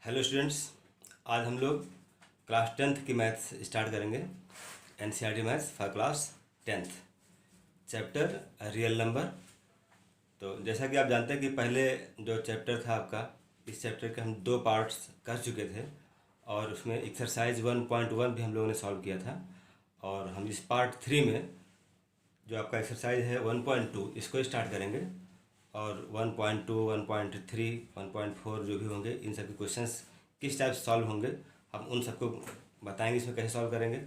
Hello students, आज हम लोग क्लास 10th की मैथ्स स्टार्ट करेंगे। NCERT maths for class 10th, chapter real number. तो जैसा कि आप जानते हैं कि पहले जो चैप्टर था आपका, इस चैप्टर के हम 2 पार्ट्स कर चुके थे और उसमें एक्सरसाइज 1.1 भी हम लोगों ने सॉल्व किया था। और हम इस पार्ट 3 में जो आपका एक्सरसाइज है 1.2 इसको स्टार्ट करेंगे और 1.2, 1.3, 1.4 जो भी होंगे इन सब के क्वेश्चंस किस टाइप से सॉल्व होंगे हम उन सबको बताएंगे। इसमें कैसे सॉल्व करेंगे,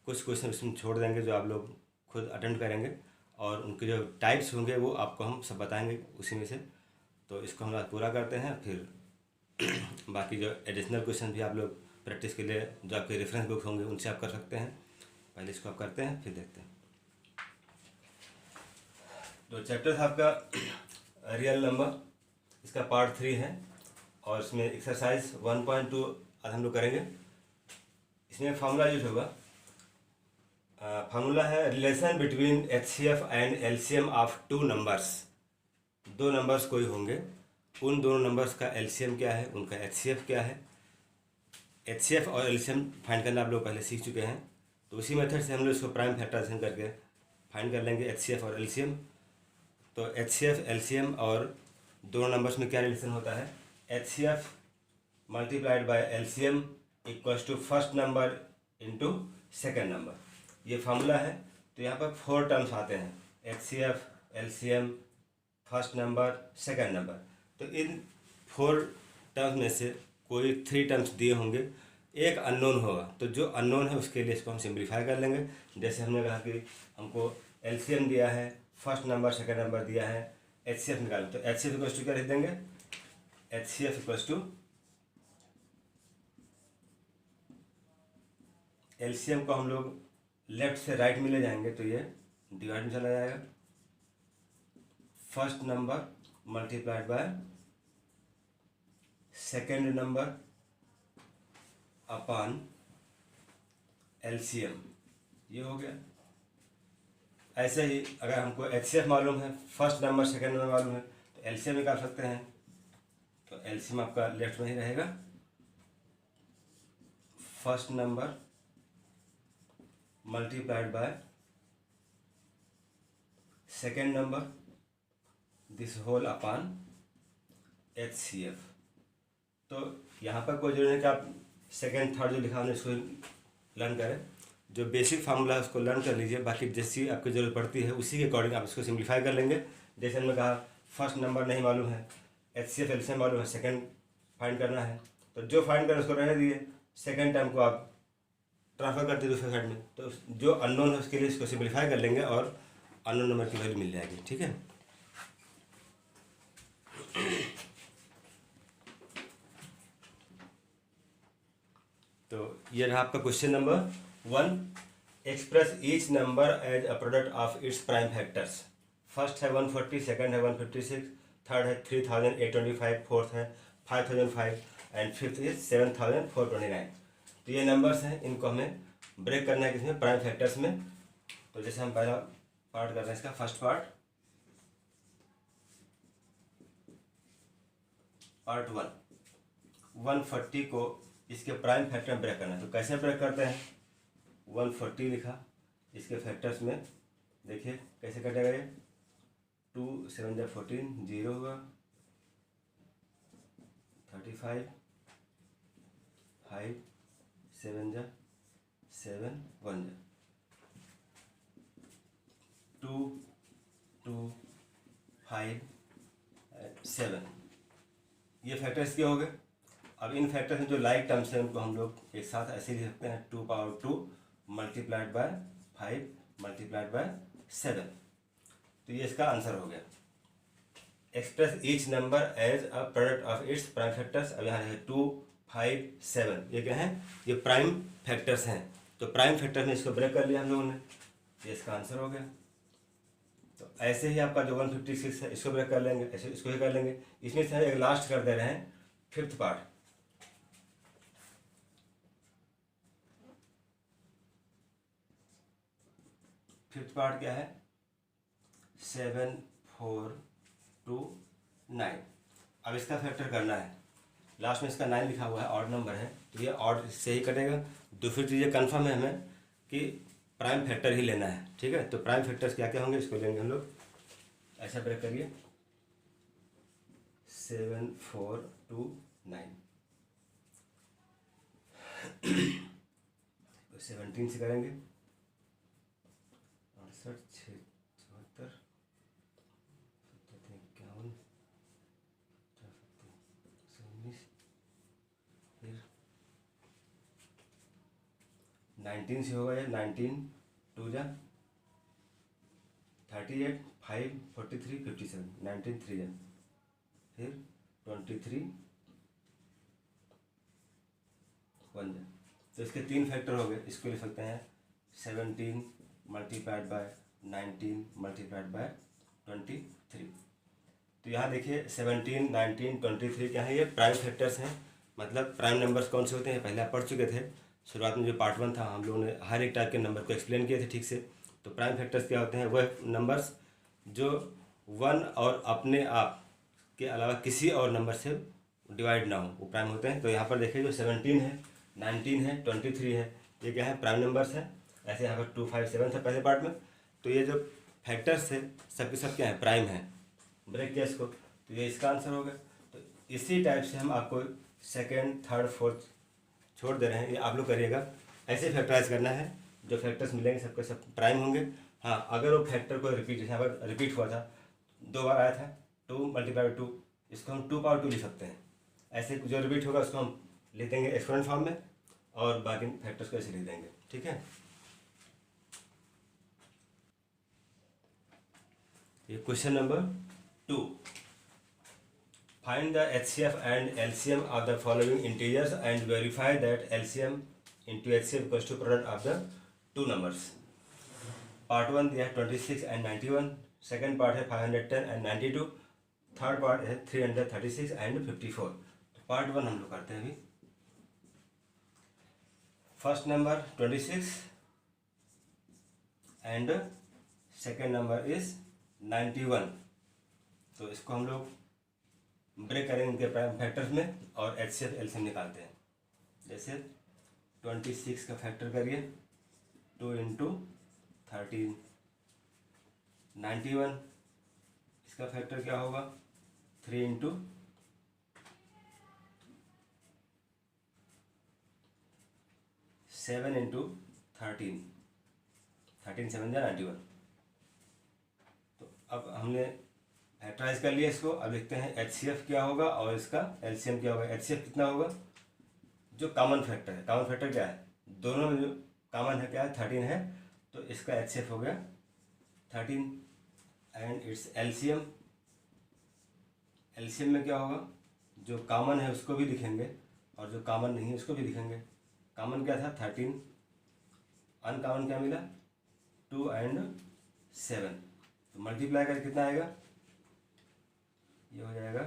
कुछ क्वेश्चन इसमें छोड़ देंगे जो आप लोग खुद अटेम्प्ट करेंगे और उनके जो टाइप्स होंगे वो आपको हम सब बताएंगे उसी में से। तो इसको हम आज पूरा करते हैं, फिर बाकी जो एडिशनल क्वेश्चन भी आप लोग प्रैक्टिस के लिए जो आपके रेफरेंस बुक होंगे उनसे आप कर सकते हैं। पहले इसको आप करते हैं फिर देखते हैं। तो चैप्टर था आपका रियल नंबर, इसका पार्ट 3 है और इसमें एक्सरसाइज 1.2 आज हम लोग करेंगे। इसमें फार्मूला यूज होगा। फार्मूला है relation between HCF and LCM of 2 numbers. 2 numbers कोई होंगे, उन दोनों नंबर्स का एलसीएम क्या है, उनका एचसीएफ क्या है। एचसीएफ और एलसीएम फाइंड करना आप लोग पहले सीख चुके हैं, तो उसी मेथड से हम लोग इसको प्राइम फैक्टराइजेशन करके फाइंड कर लेंगे एचसीएफ और एलसीएम। तो एचसीएफ एलसीएम और दोनों नंबर्स में क्या रिलेशन होता है, HCF multiplied by LCM equals to first number into second number, ये फार्मूला है। तो यहाँ पर 4 टर्म्स आते हैं, HCF, LCM, first number, second number. तो इन 4 टर्म्स में से कोई 3 टर्म्स दिए होंगे, एक अननोन होगा। तो जो अननोन है उसके लिए इसको हम सिंप्लीफाई कर लेंगे। जैसे हमने कहा कि हमको एलसीएम दिया है, फर्स्ट नंबर सेकंड नंबर दिया है, एचसीएफ निकालें। तो एचसीएफ इक्वल्स टू क्या लिख देंगे, एचसीएफ इक्वल्स टू एलसीएम को हम लोग लेफ्ट से राइट में ले जाएंगे तो ये डिवाइड में चला जाएगा, first number multiplied by second number upon LCM, ये हो गया। ऐसे ही अगर हमको एचसीएफ मालूम है, फर्स्ट नंबर सेकेंड नंबर मालूम है, तो एलसीएम निकाल सकते हैं। तो एलसीएम आपका लेफ्ट में ही रहेगा, first number multiplied by second number this whole upon HCF. तो यहाँ पर कोई जरूरी है कि आप सेकेंड थर्ड जो लिखा हमने इसको लर्न करें। जो बेसिक फार्मूला है उसको लर्न कर लीजिए, बाकी जैसी आपकी ज़रूरत पड़ती है उसी के अकॉर्डिंग आप इसको सिंप्लीफाई कर लेंगे। जैसे हमने कहा फर्स्ट नंबर नहीं मालूम है, एचसीएफ एलसीएम मालूम है, सेकंड फाइंड करना है, तो जो फाइंड करें उसको रहने दिए, सेकंड टाइम को आप ट्रांसफर करते दूसरे साइड में। तो जो अननोन है उसके लिए इसको सिंप्लीफाई कर लेंगे और अननोन नंबर की वैल्यू मिल जाएगी। ठीक है, तो ये रहा आपका question number 1। Express each number as a product of its prime factors. First है 140, सेकंड है 156, थर्ड है 3825, फोर्थ है 5005 एंड फिफ्थ है 7429। तो ये नंबर्स हैं, इनको हमें ब्रेक करना है किसमें, प्राइम फैक्टर्स में। तो जैसे हम पहला पार्ट कर रहे हैं इसका, फर्स्ट पार्ट 1, 140 को इसके प्राइम फैक्टर में ब्रेक करना है। तो कैसे ब्रेक करते हैं, 140 लिखा, इसके फैक्टर्स में देखिए कैसे कटेगा ये, 2 7 जा 14, 0 हुआ, 35, 5 7 जा 7, 1 जा 2 2 5 7, ये फैक्टर्स क्या हो गए। अब इन फैक्टर्स में जो लाइक टर्म्स हैं उनको हम लोग एक साथ ऐसे लिख सकते हैं, 2 power 2 multiplied by 5 multiplied by 7। तो ये इसका आंसर हो गया। Express each number as a product of its prime factors. अब यहाँ है 2 5 7, ये क्या है, ये प्राइम फैक्टर्स हैं। तो प्राइम फैक्टर में इसको ब्रेक कर लिया हम लोगों ने, ये इसका आंसर हो गया। तो ऐसे ही आपका जो 156 है इसको ब्रेक कर लेंगे, ऐसे इसको ही कर लेंगे। इसमें से एक लास्ट कर दे रहे हैं, फिफ्थ पार्ट। फिफ्थ पार्ट क्या है, 7 4 2 9। अब इसका फैक्टर करना है, लास्ट में इसका 9 लिखा हुआ है, ऑड नंबर है, तो ये ऑड से ही कटेगा। दूसरी चीज़ ये कन्फर्म है हमें कि प्राइम फैक्टर ही लेना है, ठीक है। तो प्राइम फैक्टर्स क्या क्या होंगे इसको लेंगे हम लोग। ऐसा ब्रेक करिए 7 4 2 9 17 से करेंगे 68 6 74 51 19 फिर 19 से होगा ये 19 2 जा 38 5 43 57 19 3 जा फिर 23 1 जा। तो इसके 3 फैक्टर हो गए। इसको लिख सकते हैं 17 मल्टीप्लाइड बाय 19 मल्टीप्लाइड बाय 23। तो यहाँ देखिए 17 19 23 क्या है, ये प्राइम फैक्टर्स हैं। मतलब प्राइम नंबर्स कौन से होते हैं पहले आप पढ़ चुके थे। शुरुआत में जो पार्ट 1 था हम लोगों ने हर एक टाइप के नंबर को एक्सप्लेन किए थे ठीक से। तो प्राइम फैक्टर्स क्या होते हैं, वह नंबर्स जो 1 और अपने आप के अलावा किसी और नंबर से डिवाइड ना हो, वो प्राइम होते हैं। तो यहाँ पर देखिए जो 17 है 19 है 23 है, ये क्या है, प्राइम नंबर्स हैं। ऐसे यहाँ पर 2 5 7 था पहले पार्ट में। तो ये जो फैक्टर्स है सबके सब क्या है, प्राइम है। ब्रेक किया इसको, तो ये इसका आंसर होगा। तो इसी टाइप से हम आपको सेकेंड थर्ड फोर्थ छोड़ दे रहे हैं, ये आप लोग करिएगा। ऐसे फैक्टराइज करना है, जो फैक्टर्स मिलेंगे सबके सब प्राइम होंगे। हाँ, अगर वो फैक्टर को रिपीट, जैसे यहाँ पर रिपीट हुआ था 2 बार आया था 2 मल्टीप्लाई बाई 2, इसको हम 2 पावर 2 लिख सकते हैं। ऐसे जो रिपीट होगा उसको हम लिख देंगे एक्सपोनेंट फॉर्म में, और बाकी फैक्टर्स को ऐसे लिख देंगे, ठीक है। ये question number 2, find the HCF and LCM of the following integers and verify that LCM into HCF equals to product of the 2 numbers. Part 1 दिया है 26 एंड 91, सेकेंड पार्ट है 510 एंड 92, थर्ड पार्ट है 336 एंड 54। तो part 1 हम लोग करते हैं अभी। First number 26 and second number is 91। तो इसको हम लोग ब्रेक करेंगे इनके प्राइम फैक्टर्स में और HCF LCM निकालते हैं। जैसे 26 का फैक्टर करिए 2 इंटू 13, 91 इसका फैक्टर क्या होगा 3 इंटू 7 इंटू 13, 13 7 जा 91। तो अब हमने फैक्टराइज कर लिया इसको। अब लिखते हैं HCF क्या होगा और इसका LCM क्या होगा। HCF कितना होगा, जो कॉमन फैक्टर है। कॉमन फैक्टर क्या है, दोनों में जो कॉमन है क्या है 13 है, तो इसका HCF हो गया 13 एंड इट्स LCM। LCM में क्या होगा, जो कॉमन है उसको भी लिखेंगे और जो कॉमन नहीं है उसको भी लिखेंगे। कॉमन क्या था 13, अनकॉमन क्या मिला 2 एंड 7। तो मल्टीप्लाई करके कितना आएगा, ये हो जाएगा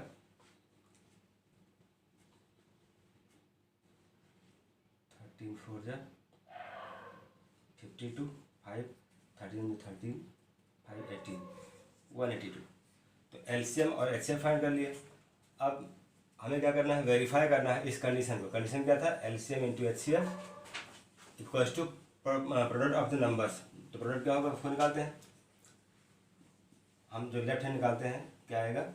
13 4 जा 52, 5 13 में 13 5 18 182। तो LCM और HCF फाइंड कर लिए। अब हमें क्या करना है, वेरीफाई करना है इस कंडीशन को। कंडीशन क्या था, LCM into HCF equals to product of the numbers. तो प्रोडक्ट क्या होगा उसको निकालते हैं हम। जो लेफ्ट हैंड निकालते हैं क्या आएगा,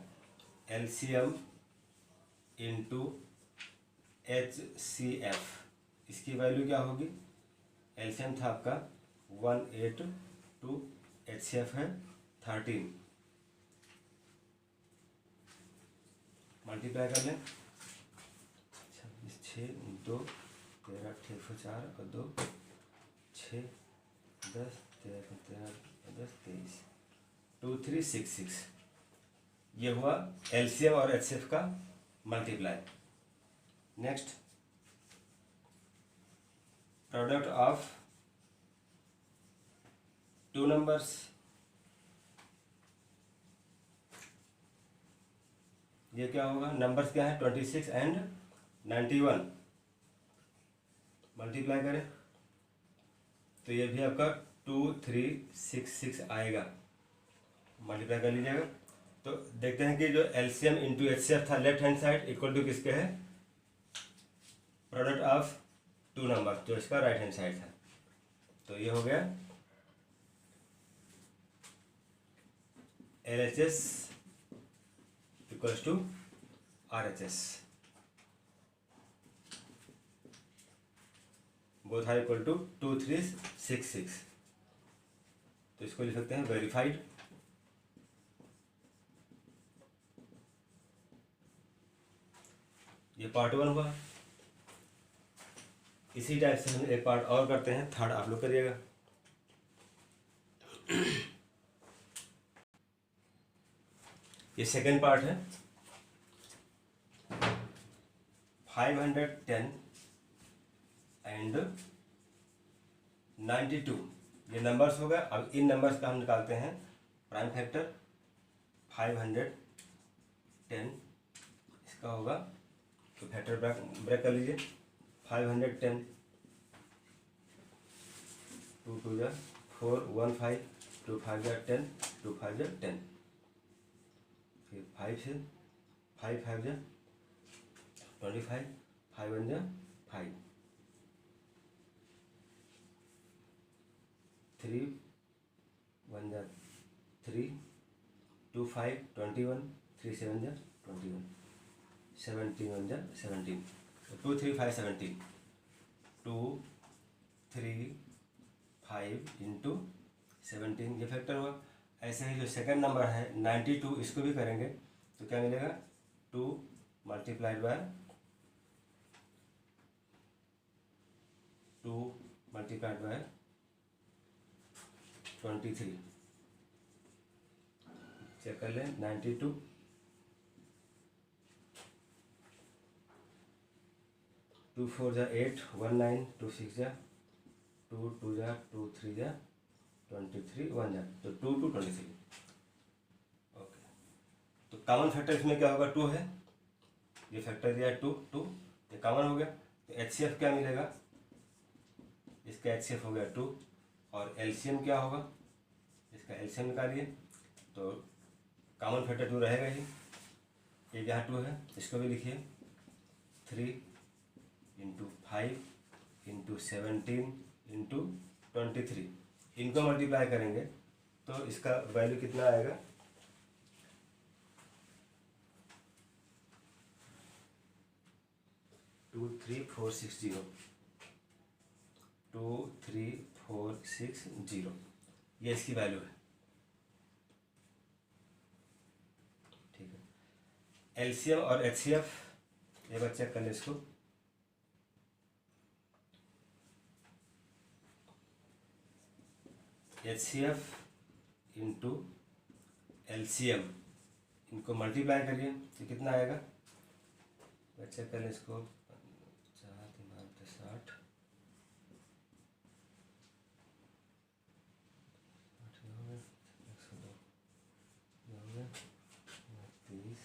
LCM इंटू HCF। इसकी वैल्यू क्या होगी, LCM था आपका 182, HCF है 13। मल्टीप्लाई कर लें 26 6 2 13 8 104 और 2 6 10 13 13 10 23 2366। ये हुआ LCM और HCF का multiply. Next, product of 2 numbers. ये क्या होगा, नंबर्स क्या है 26 एंड 91। मल्टीप्लाई करें तो ये भी आपका 2366 आएगा। मल्टीप्लाई कर लीजिएगा। तो देखते हैं कि जो LCM इंटू HCF था left hand side equal to किसके है, प्रोडक्ट ऑफ टू नंबर, जो इसका राइट हैंड साइड था। तो ये हो गया LHS equals to RHS, both are equal to 2366। तो इसको लिख सकते हैं वेरीफाइड। ये पार्ट 1 हुआ। इसी टाइप से हम एक पार्ट और करते हैं, थर्ड आप लोग करिएगा। ये सेकेंड पार्ट है। 510 एंड 92 ये नंबर्स हो गए। अब इन नंबर्स का हम निकालते हैं प्राइम फैक्टर। 510 इसका होगा, तो फैक्टर ब्रेक कर लीजिए। 510 2 2 जा 4 1 5 2 5 जा 10 2 5 जा 10, फिर 5 से 5 5 जा 25 5 1 जा 5 3 1 जा 3 2 5 21 3 7 जा 21 17 1 जा 17, 2 3 5 17 2 3 5 इंटू 17 ये फैक्टर हुआ। ऐसे ही जो सेकंड नंबर है 92 इसको भी करेंगे तो क्या मिलेगा 2 multiplied by 2 multiplied by 23। Check कर लें 92 2 4 जा 8 1 9 2 6 जा 2 2 जा 2 3 जा 23 1 जा, तो 2 2 23। ओके, तो कॉमन फैक्टर इसमें क्या होगा 2 है, ये फैक्टर दिया है 2 2, ये कॉमन हो गया। तो HCF क्या मिलेगा, इसका HCF हो गया 2, और LCM क्या होगा, इसका LCM निकालिए। तो कॉमन फैक्टर 2 रहेगा ही, ये यहाँ 2 है, इसको भी लिखिए 3 इंटू 5 इंटू 17 इंटू 23, इनको मल्टीप्लाई करेंगे तो इसका वैल्यू कितना आएगा 23460, 23460 ये इसकी वैल्यू है। ठीक है, LCM और HCF ये बात चेक कर ले इसको। HCF इंटू LCM इनको मल्टीप्लाई करिए तो कितना आएगा, चेक कर लें इसको। 4 3 8 60 30,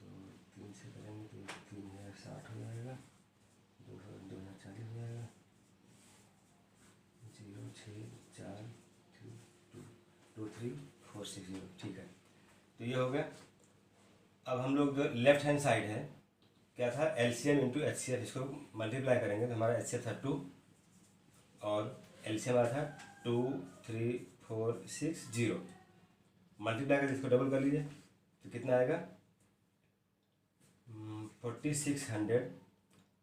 तो 3 से करेंगे तो 3060 हो जाएगा, 2040 हो जाएगा, 0 6 4 2 3 4 6 0। ठीक है, तो ये हो गया। अब हम लोग जो लेफ्ट हैंड साइड है क्या था LCM इंटू HCF, इसको मल्टीप्लाई करेंगे तो हमारा HCF था 2 और LCM आया था 23460, मल्टीप्लाई करके इसको डबल कर लीजिए तो कितना आएगा 4600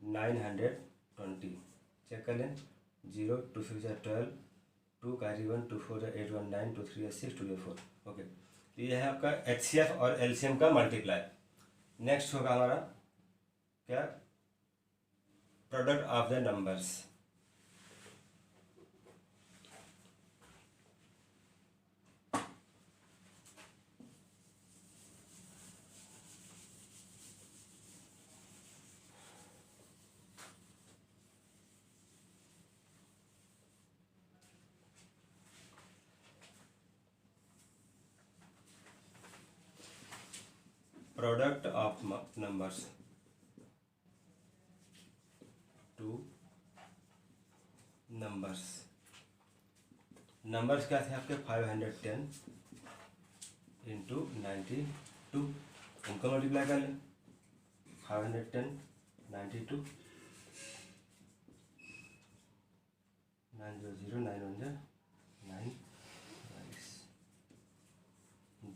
920। चेक कर लें 0 2 6 12 2 carry 1 2 4 8 1 9 2 3 6 2 4। ओके, तो ये है आपका HCF और LCM का मल्टीप्लाई। नेक्स्ट होगा हमारा क्या product of the numbers. Product of numbers, two numbers. Numbers क्या थे आपके 510 इंटू 92, इनको मल्टीप्लाई कर लें 510 92 9 0 9 1 9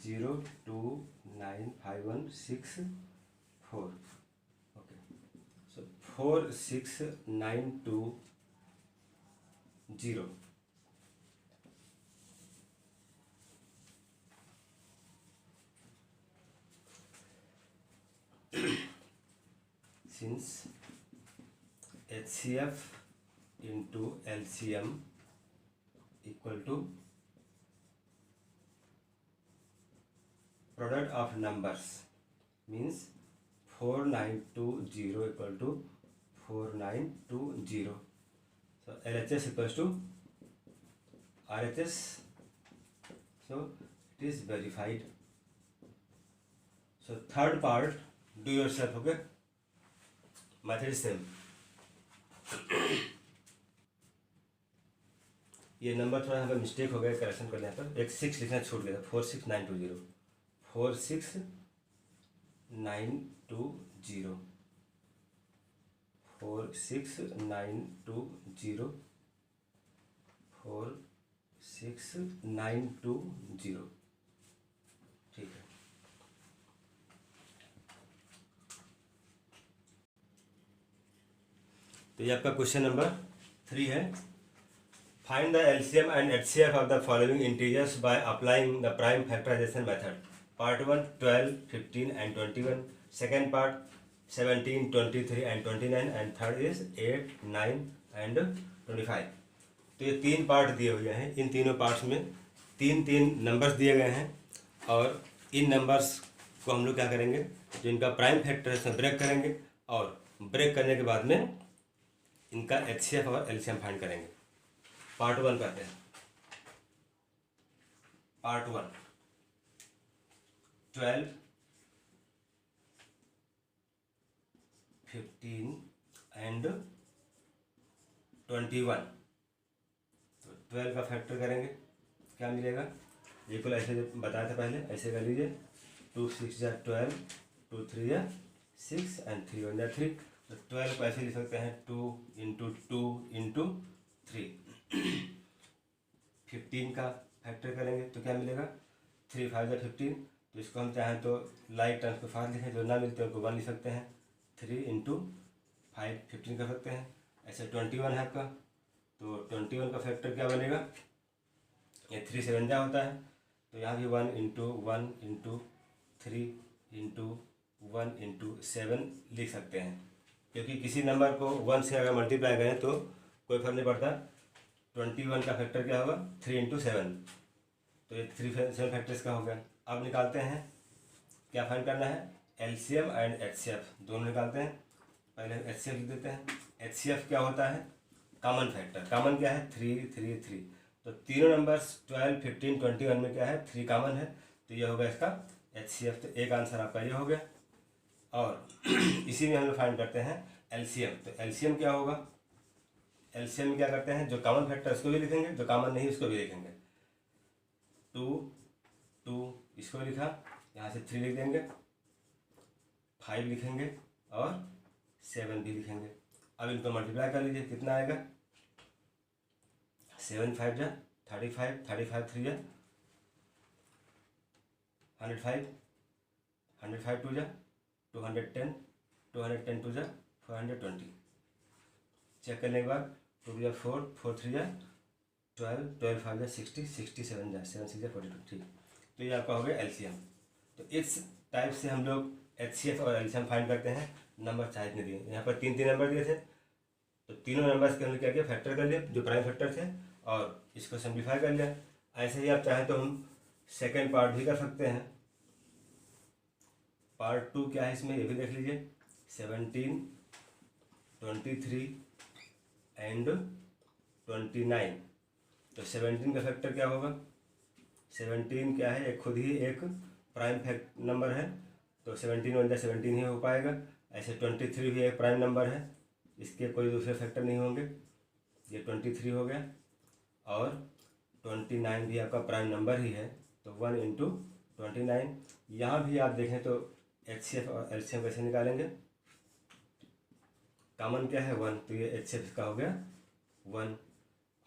0 2 9 5 1 6 4. Okay, so 4 6 9 2 0. Since HCF into LCM equal to product of numbers, means 4920 equal to 4920. So LHS equals to RHS. So it is verified. So third part, do yourself. Okay, method is same. ये number थोड़ा हमें mistake हो गया, correction करने पर एक 6 लिखना छूट गया था। 46920 46920 46920 46920। ठीक है, तो ये आपका क्वेश्चन नंबर 3 है। Find the LCM and HCF of the following integers by applying the prime factorisation method. Part 1 12 15 and 21, second part 17 23 and 29 and third is 8 9 and 25। तो ये 3 पार्ट दिए हुए हैं। इन तीनों पार्ट्स में 3 नंबर्स दिए गए हैं और इन नंबर्स को हम लोग क्या करेंगे, जो इनका प्राइम फैक्टर है ब्रेक करेंगे और ब्रेक करने के बाद में इनका एचसीएफ और एलसीएम फाइंड करेंगे। पार्ट 1 करते हैं। Part 1 12 15 and 21। तो 12 का फैक्टर करेंगे, क्या मिलेगा, बिल्कुल ऐसे बताया था पहले, ऐसे कर लीजिए। 2 6 या 12, 2 3 या 6 एंड 3 1 या 3। तो 12 को ऐसे लिख सकते हैं 2 इंटू 2 इंटू 3। 15 का फैक्टर करेंगे तो क्या मिलेगा, 3 5 या 15। तो इसको हम चाहें तो लाइक टर्म्स को फास्ट लिखें, जो ना मिलते हैं उनको 1 लिख सकते हैं। 3 इंटू 5 15 कर सकते हैं। ऐसे 21 है आपका, तो 21 का फैक्टर क्या बनेगा, ये 3 7 जा होता है, तो यहाँ भी 1 इंटू 1 इंटू 3 इंटू 1 इंटू 7 लिख सकते हैं। क्योंकि किसी नंबर को 1 से अगर मल्टीप्लाई करें तो कोई फर्क नहीं पड़ता। 21 का फैक्टर क्या होगा, 3 इंटू 7। तो ये 3 7 फैक्टर्स का हो गया। अब निकालते हैं, क्या फाइंड करना है, एलसीएम एंड एचसीएफ दोनों निकालते हैं। पहले एचसीएफ लिख देते हैं। एचसीएफ क्या होता है, कॉमन फैक्टर। कॉमन क्या है, 3 3 3। तो तीनों नंबर्स 12 15 21 में क्या है, 3 कॉमन है, तो ये होगा इसका एचसीएफ। तो एक आंसर आपका ये हो गया। और इसी में हम लोग फाइंड करते हैं एलसीएम। तो एलसीएम क्या होगा, एलसीएम में क्या करते हैं, जो कॉमन फैक्टर उसको भी लिखेंगे, जो कॉमन नहीं उसको भी लिखेंगे। 2 2 इसको लिखा, यहाँ से 3 लिख देंगे, 5 लिखेंगे और 7 भी लिखेंगे। अब इनको मल्टीप्लाई कर लीजिए, कितना आएगा, 7 5 जा 35, 35 3 जा 105, 105 2 जा 210, 210 2 जा 420। चेक करने के बाद 2 या 4 4 3 या 12, 12 5 या 60, 67 जा 7 6 या 42। ठीक, तो ये आपका हो गया एलसीएम। तो इस टाइप से हम लोग एचसीएफ और एलसीएम फाइंड करते हैं। नंबर चाहे इतने दिए, यहाँ पर 3 नंबर दिए थे, तो तीनों नंबर्स के हमने क्या किया, फैक्टर कर लिया जो प्राइम फैक्टर थे और इसको सिंप्लीफाई कर लिया। ऐसे ही आप चाहें तो हम सेकेंड पार्ट भी कर सकते हैं। पार्ट 2 क्या है इसमें, ये भी देख लीजिए। 17 23 एंड 29। तो 17 का फैक्टर क्या होगा, 17 क्या है, एक खुद ही एक प्राइम फैक्ट नंबर है, तो 17 1 17 ही हो पाएगा। ऐसे 23 भी एक प्राइम नंबर है, इसके कोई दूसरे फैक्टर नहीं होंगे, ये 23 हो गया। और 29 भी आपका प्राइम नंबर ही है, तो 1 इंटू 29। यहाँ भी आप देखें तो एचसीएफ और एलसीएम कैसे निकालेंगे, कॉमन क्या है 1, तो ये एचसीएफ का हो गया 1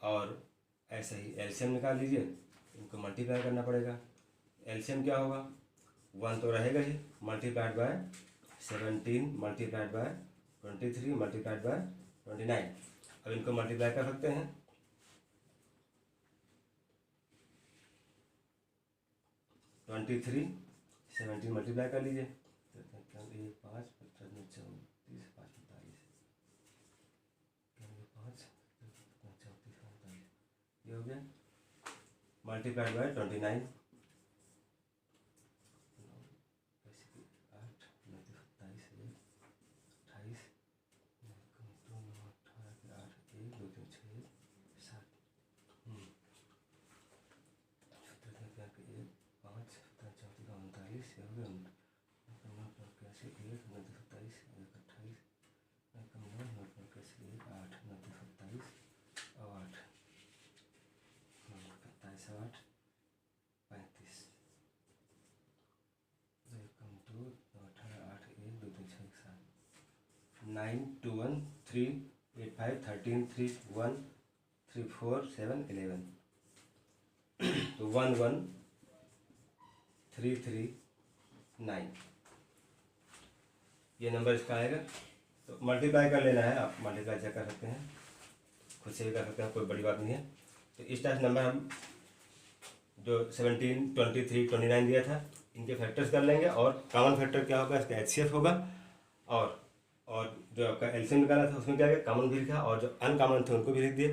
और ऐसे ही एलसीएम निकाल लीजिए, इनको मल्टीप्लाई करना पड़ेगा। एलसीएम क्या होगा, 1 तो रहेगा ही, multiplied by 17 multiplied by 23 multiplied by 29। अब इनको मल्टीप्लाई कर सकते हैं, 23 17 मल्टीप्लाई कर लीजिए, 1 5 35 34 5 45, 5 34 45, ये हो गया। मल्टीप्लाइड बाय 29, 8 9 27 1 28 2 9 18 8 1 2 3 6 7 5 34 39 ये हो गया। 9 कैसे 1 9 27 1 28 9 कैसे 1 8 9 27 और 8 27 8 35 2 18 8 1 2 3 6 7 9 2 1 3 8 5 13 3 1 3 4 7 11 तो 1 1 3 3 9 ये नंबर इसका आएगा। तो मल्टीप्लाई कर लेना है, आप मल्टीप्लाई चेक कर सकते हैं, खुद से भी कर सकते हैं, कोई बड़ी बात नहीं है। तो इस टाइप नंबर हम जो 17 23 29 दिया था, इनके फैक्टर्स कर लेंगे और कॉमन फैक्टर क्या होगा, इसका एचसीएफ होगा। और जो आपका एलसीएम निकाला था उसमें क्या है, कॉमन भी लिखा और जो अनकॉमन थे उनको भी लिख दिए,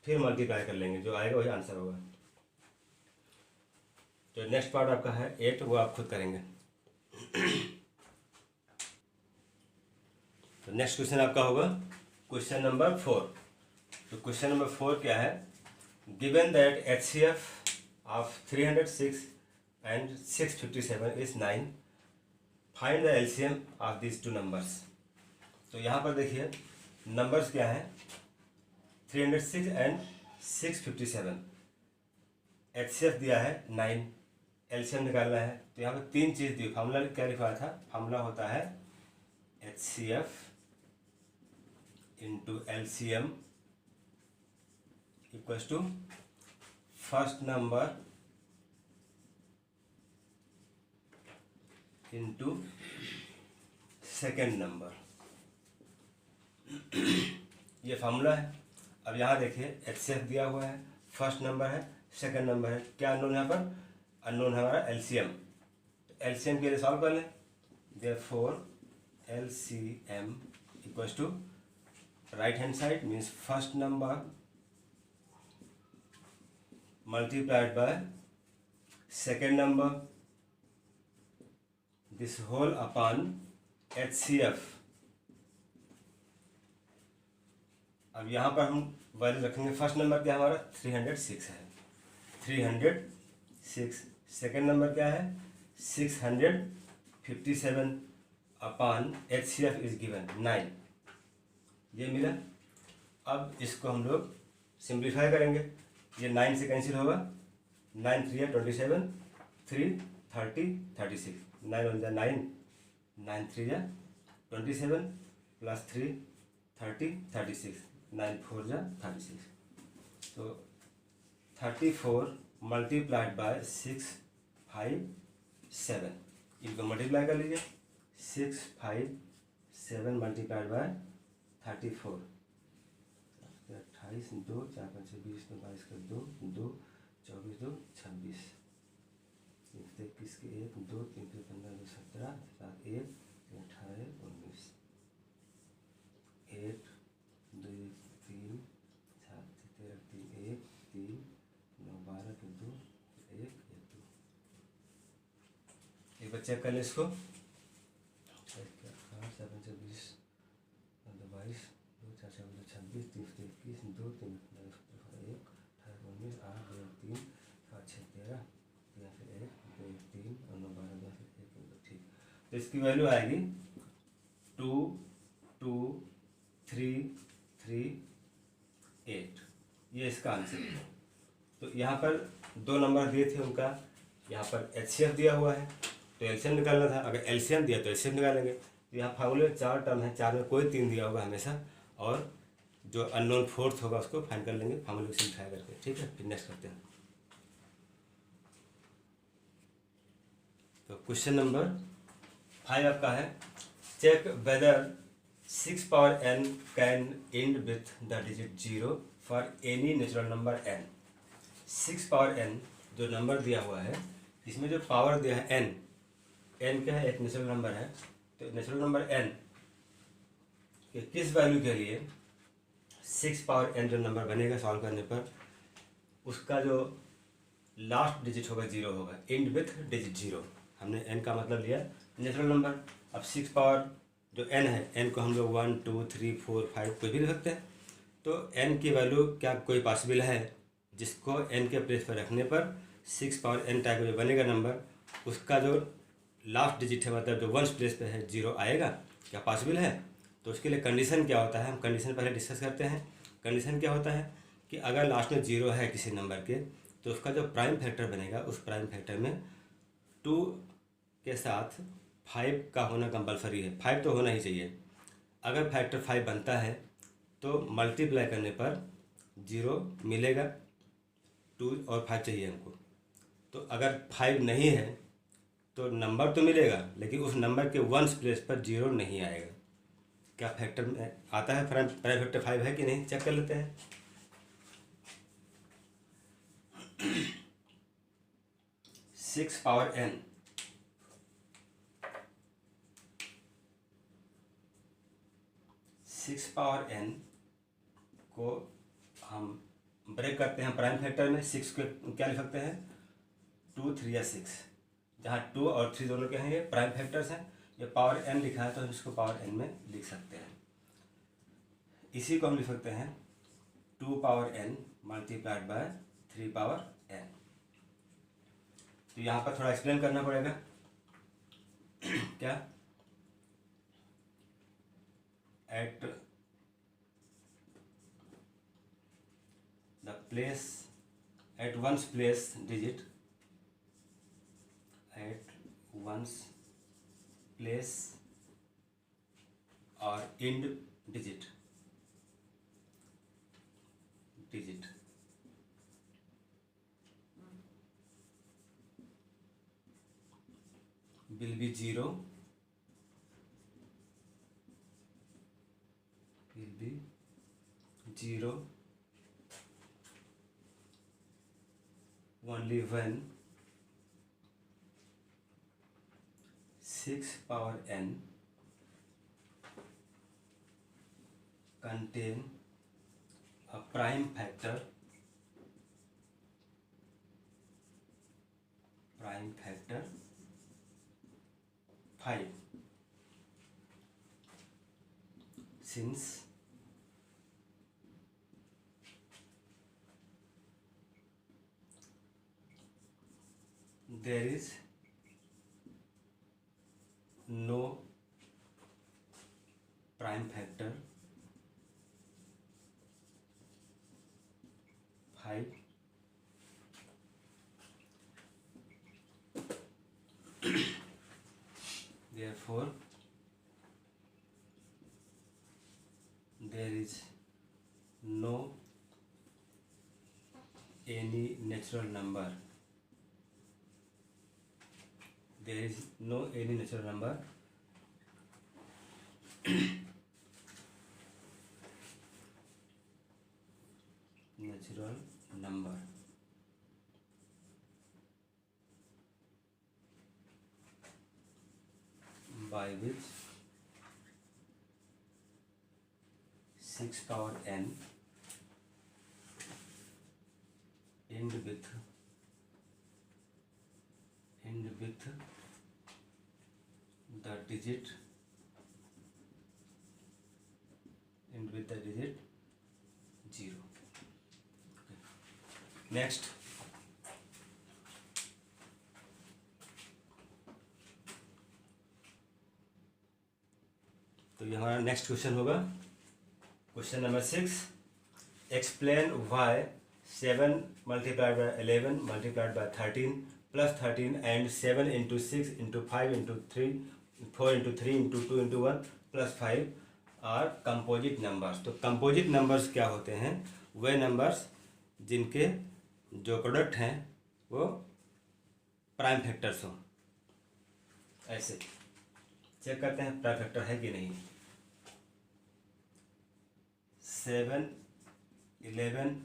फिर मल्टीप्लाई कर लेंगे, जो आएगा वही आंसर होगा। जो नेक्स्ट पार्ट आपका है 8, वो आप खुद करेंगे। तो नेक्स्ट क्वेश्चन आपका होगा क्वेश्चन नंबर 4। तो क्वेश्चन नंबर 4 क्या है, given that HCF of 306 and 657 is 9, find the LCM of this two numbers. तो यहाँ पर देखिए नंबर्स क्या है, 306 एंड 657, एचसीएफ दिया है 9, एलसीएम निकालना है। तो यहाँ पर 3 चीज़ दी, फार्मूला क्या लिखा था, फार्मूला होता है HCF into LCM equals to first number into second number, ये फार्मूला है। अब यहाँ देखिए एचसीएफ दिया हुआ है, फर्स्ट नंबर है, सेकेंड नंबर है, क्या अननोन यहाँ पर, अननोन है हमारा एलसीएम। तो एलसीएम के लिए सॉल्व कर लें, therefore LCM equals to right hand side means first number multiplied by second number, this whole upon HCF. अब यहाँ पर हम वैल्यू रखेंगे, फर्स्ट नंबर क्या हमारा 306 है, 306, सेकेंड नंबर क्या है 657 अपॉन एचसीएफ इज गिवन 9, ये मिला। अब इसको हम लोग सिंप्लीफाई करेंगे, ये 9 से कैंसिल होगा, 9 3 27, 3 30 36, 9 1 9, 9 3 27 प्लस 3 30 36, 9 4 36। तो 34 मल्टीप्लाइड बाय 657, इनको मल्टीप्लाई कर लीजिए, 657 मल्टीप्लाइड बाय 34, 28 2 4 5 20 22 का 2 2 24 2 26, 21 के 1 2 3 15 2 17 7 1 18 19, 8 2 3 7 13 3 1 3 9 12 के 2 1 1 2। एक बार चेक कर ले इसको, 7 से 20 22 2 4 4 26 3 21 2 3 1 18 19 8 2 3 5 6 13 1 2 3 और 9 12 10 1 2। ठीक, तो इसकी वैल्यू आएगी 2 2 3 3 8, ये इसका आंसर है। तो यहाँ पर 2 नंबर दिए थे, उनका यहाँ पर एचसीएफ दिया हुआ है तो एलसीएम निकालना था, अगर एलसीएम दिया तो एलसीएम निकालेंगे। तो यहाँ फार्मूले में 4 टर्म है, 4 में कोई 3 दिया होगा हमेशा, और जो अननोन फोर्थ होगा उसको फाइंड कर लेंगे फॉर्मूला से लिखा करके, ठीक है। फिर नेक्स्ट करते हैं। तो क्वेश्चन नंबर 5 आपका है, check whether 6 power n can end with the digit 0 for any natural number n। 6 power n जो नंबर दिया हुआ है, इसमें जो पावर दिया है n क्या है, एक नेचुरल नंबर है। तो नेचुरल नंबर n के किस वैल्यू के लिए 6 पावर n जो नंबर बनेगा सॉल्व करने पर, उसका जो लास्ट डिजिट होगा 0 होगा, एंड विथ डिजिट 0। हमने n का मतलब लिया नेचुरल नंबर। अब 6 पावर जो n है, n को हम लोग 1 2 3 4 5 कोई भी लिख सकते हैं। तो n की वैल्यू क्या कोई पॉसिबल है जिसको n के प्लेस पर रखने पर 6 पावर n टाइप में बनेगा नंबर, उसका जो लास्ट डिजिट है मतलब जो वंस प्लेस पे है 0 आएगा, क्या पॉसिबल है? तो उसके लिए कंडीशन क्या होता है, हम कंडीशन पहले डिस्कस करते हैं। कंडीशन क्या होता है कि अगर लास्ट में 0 है किसी नंबर के, तो उसका जो प्राइम फैक्टर बनेगा उस प्राइम फैक्टर में 2 के साथ 5 का होना कंपलसरी है। 5 तो होना ही चाहिए। अगर फैक्टर 5 बनता है तो मल्टीप्लाई करने पर 0 मिलेगा, 2 और 5 चाहिए हमको। तो अगर 5 नहीं है तो नंबर तो मिलेगा लेकिन उस नंबर के वंस प्लेस पर 0 नहीं आएगा। क्या फैक्टर में आता है, प्राइम फैक्टर 5 है कि नहीं, चेक कर लेते हैं। Six power n 6 power n को हम ब्रेक करते हैं प्राइम फैक्टर में। 6 को क्या लिख सकते हैं, 2 3 या 6, जहाँ 2 और 3 दोनों के हैं ये प्राइम फैक्टर्स हैं। ये पावर n लिखा है तो हम इसको पावर n में लिख सकते हैं। इसी को हम लिख सकते हैं 2 power n multiplied by 3 power n। तो यहाँ पर थोड़ा एक्सप्लेन करना पड़ेगा। क्या, at the place, at ones place digit, at ones place और end digit will be 0, will be 0 only when 6 power n contain a prime factor 5, since there is no prime factor 5, therefore there is no any natural number, there is no any natural number natural number by which 6 power n end with the digit 0. Next, तो ये हमारा next question होगा। Question number 6, explain why 7 multiplied by 11 multiplied by 13 plus 13 and 7 into 6 into 5 into 3 4 into 3 into 2 into 1 plus 5 are composite numbers. तो composite numbers क्या होते हैं? वे numbers जिनके जो प्रोडक्ट हैं वो प्राइम फैक्टर्स हों। ऐसे चेक करते हैं प्राइम फैक्टर है कि नहीं। 7 11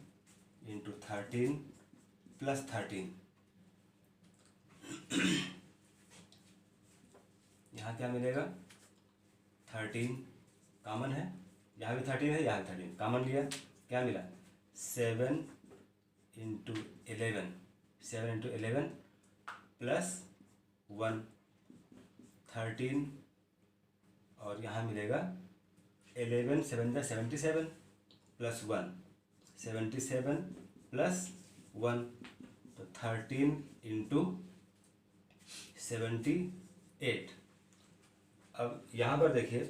इंटू 13 प्लस 13, यहाँ क्या मिलेगा? 13 कॉमन है, यहाँ भी 13 है, यहाँ भी 13 कॉमन लिया, क्या मिला? 7 इंटू 11, 7 इंटू 11 प्लस 1, 13, और यहाँ मिलेगा 11 7 जा 77 प्लस 1, 77 प्लस 1, तो 13 इंटू 78। अब यहाँ पर देखिए,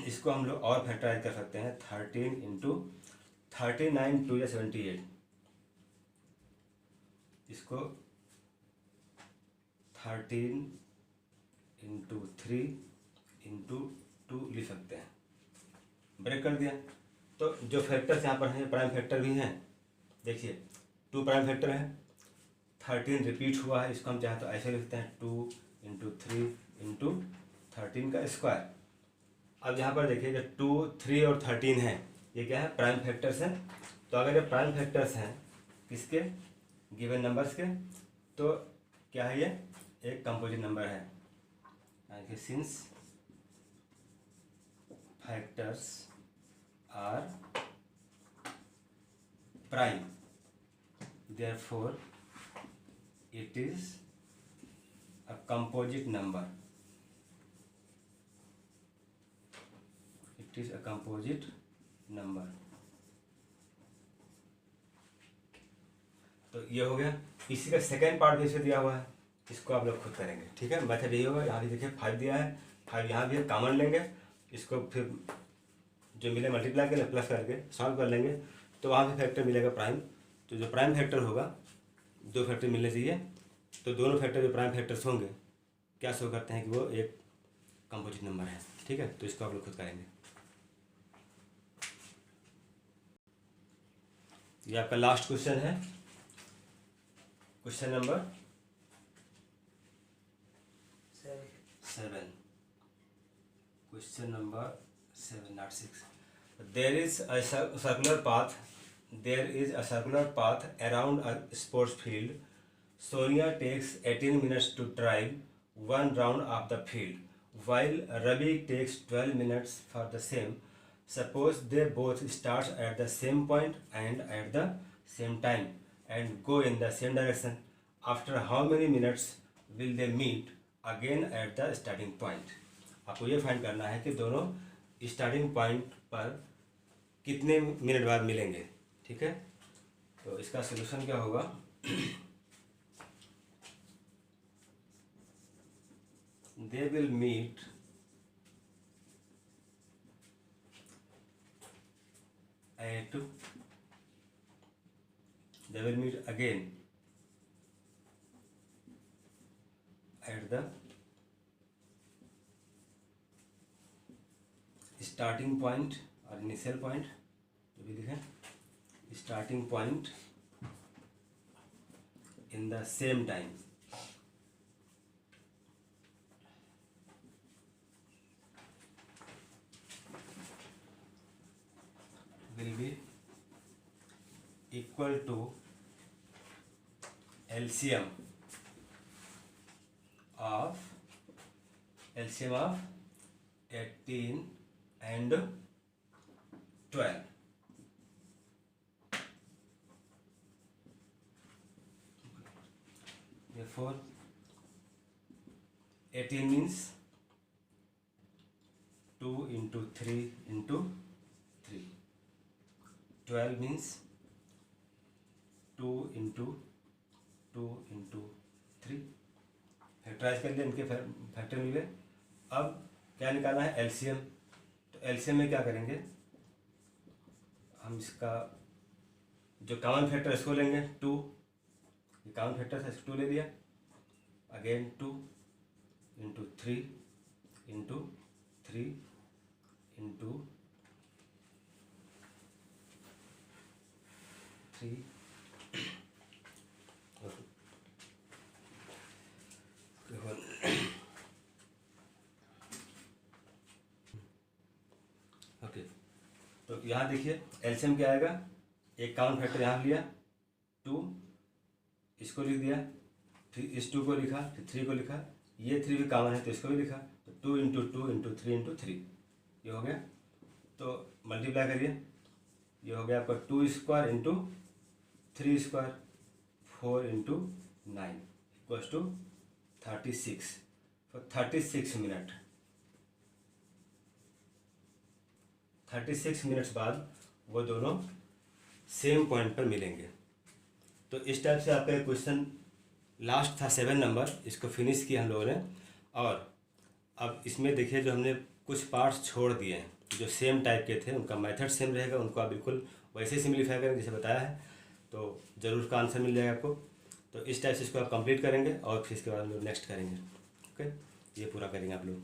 इसको हम लोग और फैक्टराइज कर सकते हैं। 13 इंटू 39 2 या 78, इसको 13 इंटू 3 इंटू 2 लिख सकते हैं। ब्रेक कर दिया। तो जो फैक्टर्स यहाँ पर हैं प्राइम फैक्टर भी हैं। देखिए 2 प्राइम फैक्टर है, 13 रिपीट हुआ है, इसको हम चाहे तो ऐसे लिखते हैं 2 इंटू 3 इंटू 13 का स्क्वायर। अब यहाँ पर देखिए जो 2 3 और 13 है, ये क्या है? प्राइम फैक्टर्स हैं। तो अगर ये प्राइम फैक्टर्स हैं किसके? गिवन नंबर्स के, तो क्या है? ये एक कंपोजिट नंबर है। यानी कि since factors are prime therefore it is a composite number. It is a composite number. तो ये हो गया। इसी का सेकेंड पार्ट भी इसे दिया हुआ है, इसको आप लोग खुद करेंगे, ठीक है। मेथड यही होगा। यहाँ भी देखिए 5 दिया है, 5 यहाँ भी है, कॉमन लेंगे, इसको फिर जो मिले मल्टीप्लाई करके प्लस करके सॉल्व कर लेंगे, तो वहाँ भी फैक्टर मिलेगा प्राइम। तो जो प्राइम फैक्टर होगा, 2 फैक्टर मिलने चाहिए, तो दोनों फैक्टर जो प्राइम फैक्टर्स होंगे क्या शो करते हैं कि वो एक कंपोजिट नंबर है, ठीक है। तो इसको आप लोग खुद करेंगे। ये आपका लास्ट क्वेश्चन है, question number 7, question number 7 not 6। There is a circular path. There is a circular path around a sports field. Sonia takes 18 minutes to drive one round of the field, while Ravi takes 12 minutes for the same. Suppose they both start at the same point and at the same time and go in the same direction. After how many minutes will they meet again at the starting point? आपको ये find करना है कि दोनों starting point पर कितने minute बाद मिलेंगे, ठीक है। तो इसका सलूशन क्या होगा? They will meet again at the starting point और इनिशियल पॉइंट, जो भी लिखें, starting point in the same time. will be equal to LCM of 18 and 12। Therefore 18 means 2 into 3 into 3, 12 means 2 into 2 into 3। Factorise कर लिया, इनके factor मिले। अब क्या निकालना है? एलसीएम। तो एलसीएम में क्या करेंगे? हम इसका जो कॉमन फैक्टर इसको लेंगे 2, ये कॉमन फैक्टर था, इसको 2 ले लिया, again 2 into 3 into 3 into 3 okay. तो यहाँ देखिए एलसीएम क्या आएगा, एक कॉमन फैक्टर यहाँ लिया 2, इसको लिख दिया, फिर इस 2 को लिखा, फिर 3 को लिखा, ये 3 भी कॉमन है तो इसको भी लिखा, तो 2 इंटू 2 इंटू 3 इंटू 3 ये हो गया। तो मल्टीप्लाई करिए, ये हो गया आपका 2 square into 3 square 4 into 9 equals to 36। तो 36 मिनट 36 मिनट्स बाद वो दोनों सेम पॉइंट पर मिलेंगे। तो इस टाइप से आपका एक क्वेश्चन लास्ट था 7 नंबर, इसको फिनिश किया हम लोगों ने। और अब इसमें देखिए जो हमने कुछ पार्ट्स छोड़ दिए हैं जो सेम टाइप के थे, उनका मेथड सेम रहेगा, उनको आप बिल्कुल वैसे सिम्प्लीफाई करेंगे जैसे बताया है, तो ज़रूर उसका आंसर मिल जाएगा आपको। तो इस टाइप से इसको आप कंप्लीट करेंगे और फिर इसके बाद हम लोग नेक्स्ट करेंगे। ओके, ये पूरा करेंगे आप लोग।